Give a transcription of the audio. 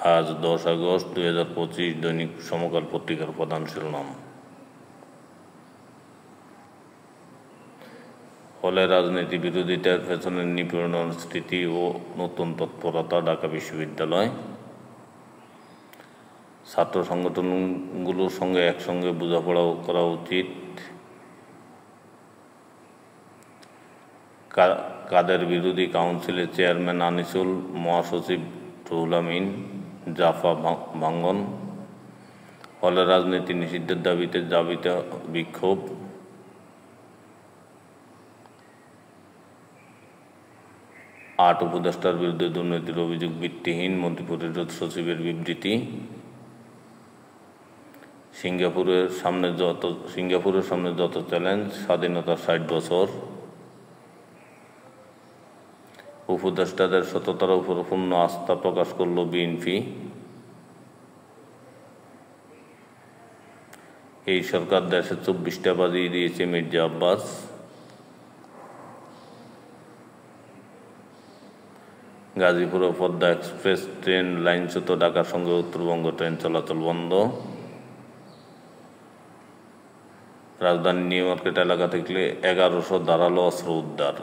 আজ 10 আগস্ট 2025 দৈনিক সমকাল পত্রিকার প্রধান শিরোনাম। ফলে রাজনীতি বিরোধিতার পেছনে নিপীড়নের স্মৃতি ও নতুন তৎপরতা। ঢাকা বিশ্ববিদ্যালয় ছাত্র সংগঠনগুলোর সঙ্গে একসঙ্গে বোঝাপড়াও করা উচিত। কাদের বিরোধী কাউন্সিলের চেয়ারম্যান আনিসুল, মহাসচিব রুহুল আমিন জাফা ভাঙ্গন। ফলে রাজনীতি নিষিদ্ধের দাবিতে বিক্ষোভ। আট উপদেষ্টার বিরুদ্ধে দুর্নীতির অভিযোগ ভিত্তিহীন, মন্ত্রিপরিষদ সচিবের বিবৃতি। সিঙ্গাপুরের সামনে যত চ্যালেঞ্জ, স্বাধীনতার 60 বছর। উপদেষ্টাদের সততার উপর পূর্ণ আস্থা প্রকাশ করল বিএনপি। এই সরকার দেশে 24টা বাজিয়ে দিয়েছে মির্জা আব্বাস। গাজীপুরে পদ্মা এক্সপ্রেস ট্রেন লাইনচ্যুত, ঢাকার সঙ্গে উত্তরবঙ্গ ট্রেন চলাচল বন্ধ। রাজধানীর নিউ মার্কেট এলাকা থেকে 1100 ধারালো অস্ত্র উদ্ধার।